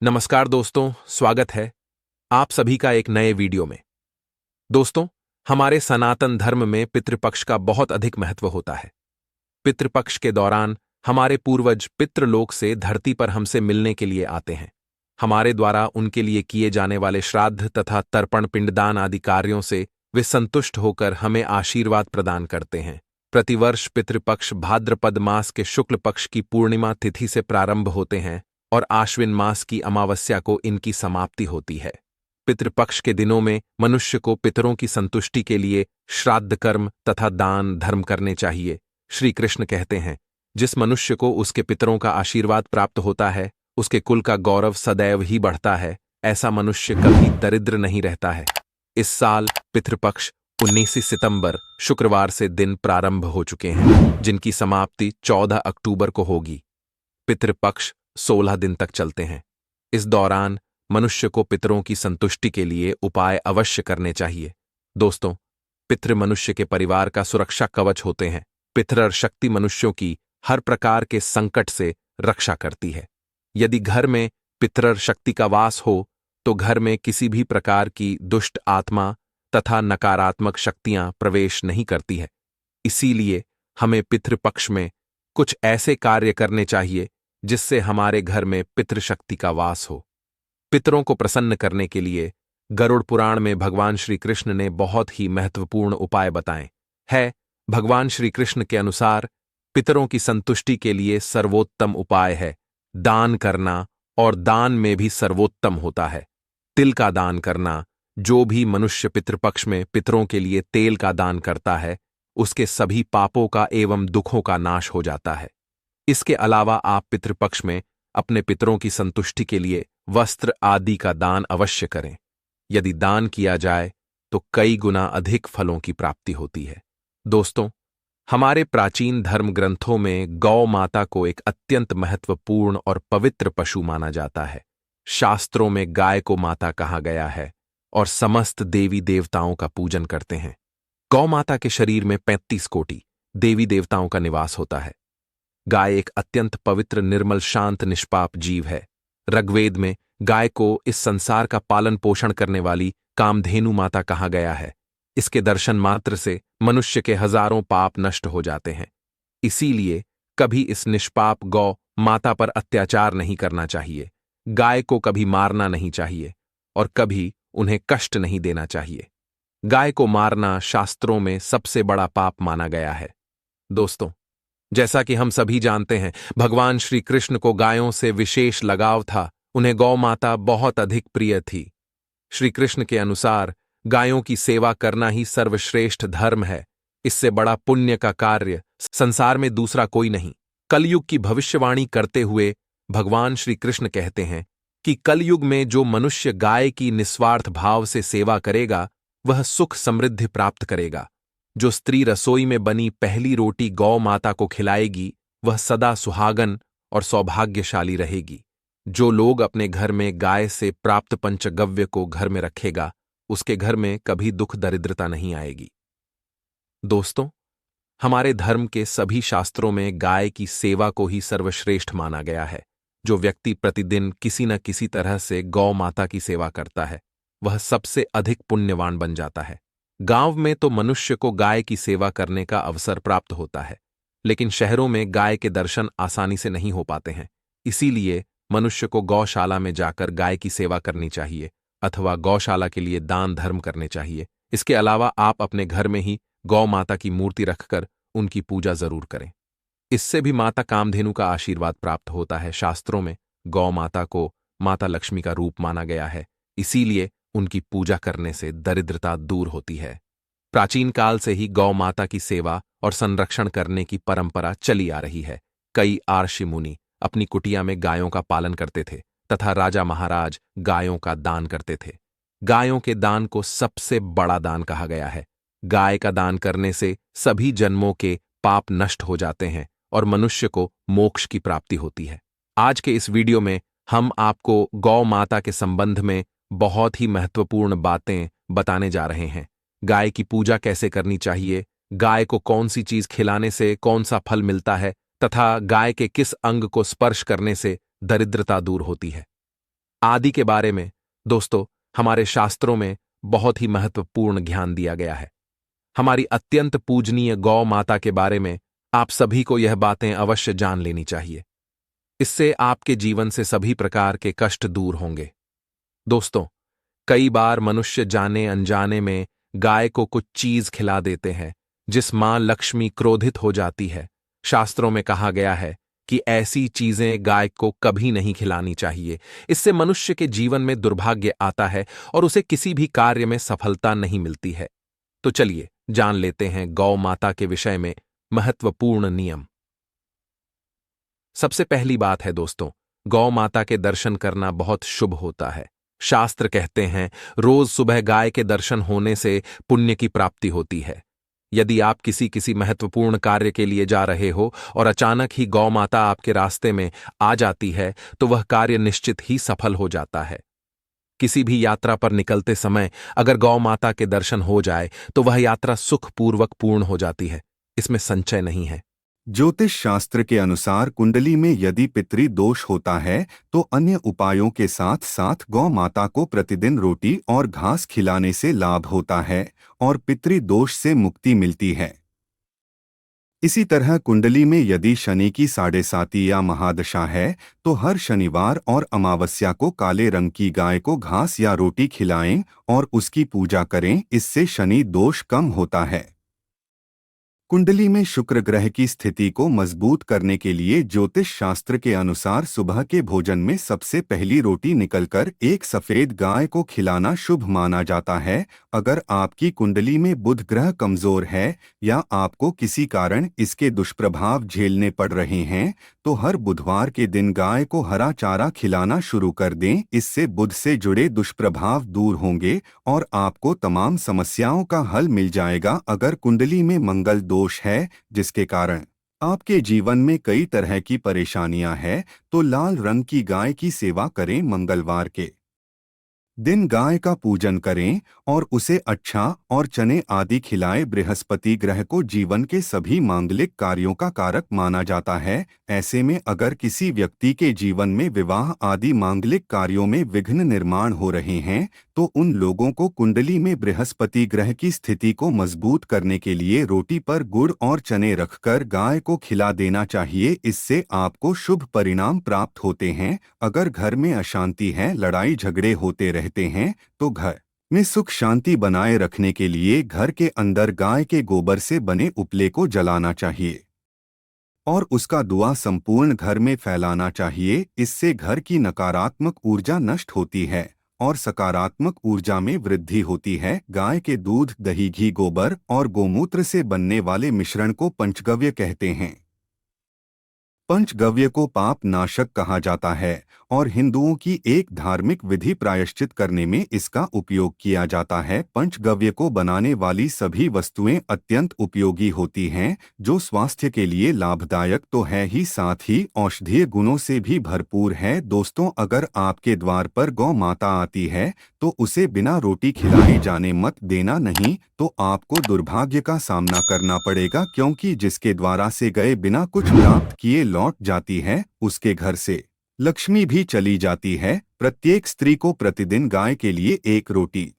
नमस्कार दोस्तों, स्वागत है आप सभी का एक नए वीडियो में। दोस्तों, हमारे सनातन धर्म में पितृपक्ष का बहुत अधिक महत्व होता है। पितृपक्ष के दौरान हमारे पूर्वज पितृलोक से धरती पर हमसे मिलने के लिए आते हैं। हमारे द्वारा उनके लिए किए जाने वाले श्राद्ध तथा तर्पण पिंडदान आदि कार्यों से वे संतुष्ट होकर हमें आशीर्वाद प्रदान करते हैं। प्रतिवर्ष पितृपक्ष भाद्रपद मास के शुक्ल पक्ष की पूर्णिमा तिथि से प्रारंभ होते हैं और आश्विन मास की अमावस्या को इनकी समाप्ति होती है। पितृपक्ष के दिनों में मनुष्य को पितरों की संतुष्टि के लिए श्राद्ध कर्म तथा दान धर्म करने चाहिए। श्री कृष्ण कहते हैं, जिस मनुष्य को उसके पितरों का आशीर्वाद प्राप्त होता है, उसके कुल का गौरव सदैव ही बढ़ता है। ऐसा मनुष्य कभी दरिद्र नहीं रहता है। इस साल पितृपक्ष 19 सितंबर शुक्रवार से दिन प्रारंभ हो चुके हैं, जिनकी समाप्ति 14 अक्टूबर को होगी। पितृपक्ष 16 दिन तक चलते हैं। इस दौरान मनुष्य को पितरों की संतुष्टि के लिए उपाय अवश्य करने चाहिए। दोस्तों, पितृ मनुष्य के परिवार का सुरक्षा कवच होते हैं। पितृ शक्ति मनुष्यों की हर प्रकार के संकट से रक्षा करती है। यदि घर में पितृ शक्ति का वास हो तो घर में किसी भी प्रकार की दुष्ट आत्मा तथा नकारात्मक शक्तियां प्रवेश नहीं करती है। इसीलिए हमें पितृपक्ष में कुछ ऐसे कार्य करने चाहिए जिससे हमारे घर में पितृशक्ति का वास हो। पितरों को प्रसन्न करने के लिए गरुड़ पुराण में भगवान श्री कृष्ण ने बहुत ही महत्वपूर्ण उपाय बताए हैं। भगवान श्री कृष्ण के अनुसार पितरों की संतुष्टि के लिए सर्वोत्तम उपाय है दान करना, और दान में भी सर्वोत्तम होता है तिल का दान करना। जो भी मनुष्य पितृपक्ष में पितरों के लिए तेल का दान करता है, उसके सभी पापों का एवं दुखों का नाश हो जाता है। इसके अलावा आप पितृपक्ष में अपने पितरों की संतुष्टि के लिए वस्त्र आदि का दान अवश्य करें। यदि दान किया जाए तो कई गुना अधिक फलों की प्राप्ति होती है। दोस्तों, हमारे प्राचीन धर्म ग्रंथों में गौ माता को एक अत्यंत महत्वपूर्ण और पवित्र पशु माना जाता है। शास्त्रों में गाय को माता कहा गया है और समस्त देवी देवताओं का पूजन करते हैं। गौ माता के शरीर में 35 कोटि देवी देवताओं का निवास होता है। गाय एक अत्यंत पवित्र, निर्मल, शांत, निष्पाप जीव है। ऋग्वेद में गाय को इस संसार का पालन पोषण करने वाली कामधेनु माता कहा गया है। इसके दर्शन मात्र से मनुष्य के हजारों पाप नष्ट हो जाते हैं। इसीलिए कभी इस निष्पाप गौ माता पर अत्याचार नहीं करना चाहिए। गाय को कभी मारना नहीं चाहिए और कभी उन्हें कष्ट नहीं देना चाहिए। गाय को मारना शास्त्रों में सबसे बड़ा पाप माना गया है। दोस्तों, जैसा कि हम सभी जानते हैं, भगवान श्री कृष्ण को गायों से विशेष लगाव था। उन्हें गौ माता बहुत अधिक प्रिय थी। श्री कृष्ण के अनुसार गायों की सेवा करना ही सर्वश्रेष्ठ धर्म है। इससे बड़ा पुण्य का कार्य संसार में दूसरा कोई नहीं। कलयुग की भविष्यवाणी करते हुए भगवान श्री कृष्ण कहते हैं कि कलयुग में जो मनुष्य गाय की निस्वार्थ भाव से सेवा करेगा, वह सुख समृद्धि प्राप्त करेगा। जो स्त्री रसोई में बनी पहली रोटी गौ माता को खिलाएगी, वह सदा सुहागन और सौभाग्यशाली रहेगी। जो लोग अपने घर में गाय से प्राप्त पंचगव्य को घर में रखेगा, उसके घर में कभी दुख दरिद्रता नहीं आएगी। दोस्तों, हमारे धर्म के सभी शास्त्रों में गाय की सेवा को ही सर्वश्रेष्ठ माना गया है। जो व्यक्ति प्रतिदिन किसी न किसी तरह से गौ माता की सेवा करता है, वह सबसे अधिक पुण्यवान बन जाता है। गांव में तो मनुष्य को गाय की सेवा करने का अवसर प्राप्त होता है, लेकिन शहरों में गाय के दर्शन आसानी से नहीं हो पाते हैं। इसीलिए मनुष्य को गौशाला में जाकर गाय की सेवा करनी चाहिए अथवा गौशाला के लिए दान धर्म करने चाहिए। इसके अलावा आप अपने घर में ही गौ माता की मूर्ति रखकर उनकी पूजा जरूर करें। इससे भी माता कामधेनु का आशीर्वाद प्राप्त होता है। शास्त्रों में गौ माता को माता लक्ष्मी का रूप माना गया है, इसीलिए उनकी पूजा करने से दरिद्रता दूर होती है। प्राचीन काल से ही गौ माता की सेवा और संरक्षण करने की परंपरा चली आ रही है। कई आर्षि मुनि अपनी कुटिया में गायों का पालन करते थे तथा राजा महाराज गायों का दान करते थे। गायों के दान को सबसे बड़ा दान कहा गया है। गाय का दान करने से सभी जन्मों के पाप नष्ट हो जाते हैं और मनुष्य को मोक्ष की प्राप्ति होती है। आज के इस वीडियो में हम आपको गौ माता के संबंध में बहुत ही महत्वपूर्ण बातें बताने जा रहे हैं। गाय की पूजा कैसे करनी चाहिए, गाय को कौन सी चीज खिलाने से कौन सा फल मिलता है तथा गाय के किस अंग को स्पर्श करने से दरिद्रता दूर होती है। आदि के बारे में दोस्तों हमारे शास्त्रों में बहुत ही महत्वपूर्ण ज्ञान दिया गया है। हमारी अत्यंत पूजनीय गौ माता के बारे में आप सभी को यह बातें अवश्य जान लेनी चाहिए। इससे आपके जीवन से सभी प्रकार के कष्ट दूर होंगे। दोस्तों, कई बार मनुष्य जाने अनजाने में गाय को कुछ चीज खिला देते हैं जिस मां लक्ष्मी क्रोधित हो जाती है। शास्त्रों में कहा गया है कि ऐसी चीजें गाय को कभी नहीं खिलानी चाहिए। इससे मनुष्य के जीवन में दुर्भाग्य आता है और उसे किसी भी कार्य में सफलता नहीं मिलती है। तो चलिए जान लेते हैं गौ माता के विषय में महत्वपूर्ण नियम। सबसे पहली बात है दोस्तों, गौ माता के दर्शन करना बहुत शुभ होता है। शास्त्र कहते हैं रोज सुबह गाय के दर्शन होने से पुण्य की प्राप्ति होती है। यदि आप किसी महत्वपूर्ण कार्य के लिए जा रहे हो और अचानक ही गौ माता आपके रास्ते में आ जाती है तो वह कार्य निश्चित ही सफल हो जाता है। किसी भी यात्रा पर निकलते समय अगर गौ माता के दर्शन हो जाए तो वह यात्रा सुखपूर्वक पूर्ण हो जाती है, इसमें संशय नहीं है। ज्योतिष शास्त्र के अनुसार कुंडली में यदि पितृ दोष होता है तो अन्य उपायों के साथ साथ गौ माता को प्रतिदिन रोटी और घास खिलाने से लाभ होता है और पितृ दोष से मुक्ति मिलती है। इसी तरह कुंडली में यदि शनि की 7.5 या महादशा है तो हर शनिवार और अमावस्या को काले रंग की गाय को घास या रोटी खिलाएं और उसकी पूजा करें, इससे शनि दोष कम होता है। कुंडली में शुक्र ग्रह की स्थिति को मजबूत करने के लिए ज्योतिष शास्त्र के अनुसार सुबह के भोजन में सबसे पहली रोटी निकलकर एक सफेद गाय को खिलाना शुभ माना जाता है। अगर आपकी कुंडली में बुध ग्रह कमजोर है या आपको किसी कारण इसके दुष्प्रभाव झेलने पड़ रहे हैं तो हर बुधवार के दिन गाय को हरा चारा खिलाना शुरू कर दें। इससे बुध से जुड़े दुष्प्रभाव दूर होंगे और आपको तमाम समस्याओं का हल मिल जाएगा। अगर कुंडली में मंगल दोष है जिसके कारण आपके जीवन में कई तरह की परेशानियां हैं तो लाल रंग की गाय की सेवा करें। मंगलवार के दिन गाय का पूजन करें और उसे अच्छा और चने आदि खिलाएं। बृहस्पति ग्रह को जीवन के सभी मांगलिक कार्यों का कारक माना जाता है। ऐसे में अगर किसी व्यक्ति के जीवन में विवाह आदि मांगलिक कार्यों में विघ्न निर्माण हो रहे हैं तो उन लोगों को कुंडली में बृहस्पति ग्रह की स्थिति को मजबूत करने के लिए रोटी पर गुड़ और चने रखकर गाय को खिला देना चाहिए। इससे आपको शुभ परिणाम प्राप्त होते हैं। अगर घर में अशांति है, लड़ाई झगड़े होते रहते हैं तो घर में सुख शांति बनाए रखने के लिए घर के अंदर गाय के गोबर से बने उपले को जलाना चाहिए और उसका धुआं संपूर्ण घर में फैलाना चाहिए। इससे घर की नकारात्मक ऊर्जा नष्ट होती है और सकारात्मक ऊर्जा में वृद्धि होती है। गाय के दूध, दही, घी, गोबर और गोमूत्र से बनने वाले मिश्रण को पंचगव्य कहते हैं। पंचगव्य को पाप नाशक कहा जाता है और हिंदुओं की एक धार्मिक विधि प्रायश्चित करने में इसका उपयोग किया जाता है। पंचगव्य को बनाने वाली सभी वस्तुएं अत्यंत उपयोगी होती हैं, जो स्वास्थ्य के लिए लाभदायक तो है ही साथ ही औषधीय गुणों से भी भरपूर है। दोस्तों, अगर आपके द्वार पर गौ माता आती है तो उसे बिना रोटी खिलाए जाने मत देना, नहीं तो आपको दुर्भाग्य का सामना करना पड़ेगा, क्योंकि जिसके द्वारा से गए बिना कुछ प्राप्त किए लौट जाती है उसके घर से लक्ष्मी भी चली जाती है। प्रत्येक स्त्री को प्रतिदिन गाय के लिए एक रोटी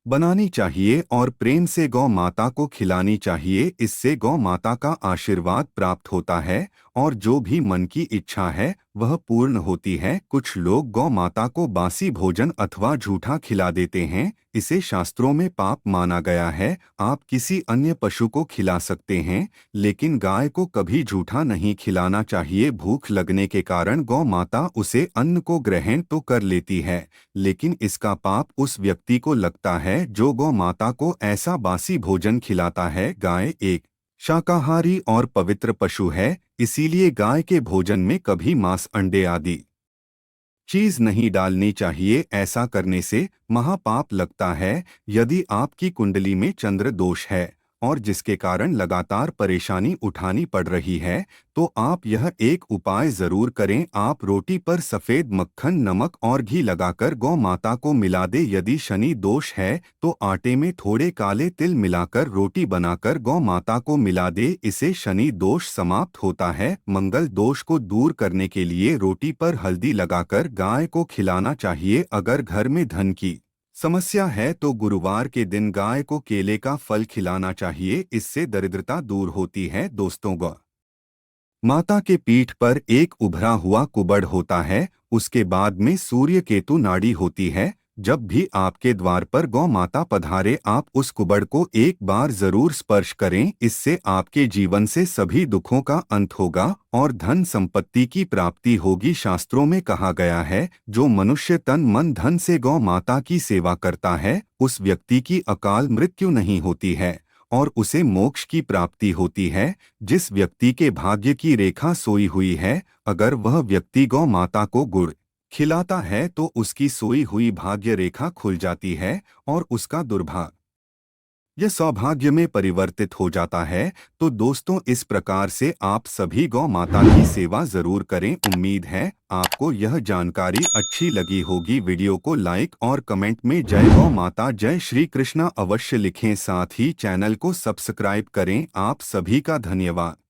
बनानी चाहिए और प्रेम से गौ माता को खिलानी चाहिए। इससे गौ माता का आशीर्वाद प्राप्त होता है और जो भी मन की इच्छा है वह पूर्ण होती है। कुछ लोग गौ माता को बासी भोजन अथवा झूठा खिला देते हैं, इसे शास्त्रों में पाप माना गया है। आप किसी अन्य पशु को खिला सकते हैं लेकिन गाय को कभी झूठा नहीं खिलाना चाहिए। भूख लगने के कारण गौ माता उसे अन्न को ग्रहण तो कर लेती है लेकिन इसका पाप उस व्यक्ति को लगता है जो गौ माता को ऐसा बासी भोजन खिलाता है। गाय एक शाकाहारी और पवित्र पशु है, इसीलिए गाय के भोजन में कभी मांस, अंडे आदि चीज नहीं डालनी चाहिए। ऐसा करने से महापाप लगता है। यदि आपकी कुंडली में चंद्र दोष है और जिसके कारण लगातार परेशानी उठानी पड़ रही है, तो आप यह एक उपाय जरूर करें। आप रोटी पर सफेद मक्खन, नमक और घी लगाकर गौ माता को मिला दे। यदि शनि दोष है तो आटे में थोड़े काले तिल मिलाकर रोटी बनाकर गौ माता को मिला दे। इससे शनि दोष समाप्त होता है। मंगल दोष को दूर करने के लिए रोटी पर हल्दी लगाकर गाय को खिलाना चाहिए। अगर घर में धन की समस्या है तो गुरुवार के दिन गाय को केले का फल खिलाना चाहिए, इससे दरिद्रता दूर होती है। दोस्तों, गौ माता के पीठ पर एक उभरा हुआ कुबड़ होता है, उसके बाद में सूर्य केतु नाड़ी होती है। जब भी आपके द्वार पर गौ माता पधारे, आप उस कुबड़ को एक बार जरूर स्पर्श करें। इससे आपके जीवन से सभी दुखों का अंत होगा और धन संपत्ति की प्राप्ति होगी। शास्त्रों में कहा गया है, जो मनुष्य तन मन धन से गौ माता की सेवा करता है, उस व्यक्ति की अकाल मृत्यु नहीं होती है और उसे मोक्ष की प्राप्ति होती है। जिस व्यक्ति के भाग्य की रेखा सोई हुई है, अगर वह व्यक्ति गौ माता को गुड़ खिलाता है तो उसकी सोई हुई भाग्य रेखा खुल जाती है और उसका दुर्भाग्य यह सौभाग्य में परिवर्तित हो जाता है। तो दोस्तों, इस प्रकार से आप सभी गौ माता की सेवा जरूर करें। उम्मीद है आपको यह जानकारी अच्छी लगी होगी। वीडियो को लाइक और कमेंट में जय गौ माता, जय श्री कृष्णा अवश्य लिखें। साथ ही चैनल को सब्सक्राइब करें। आप सभी का धन्यवाद।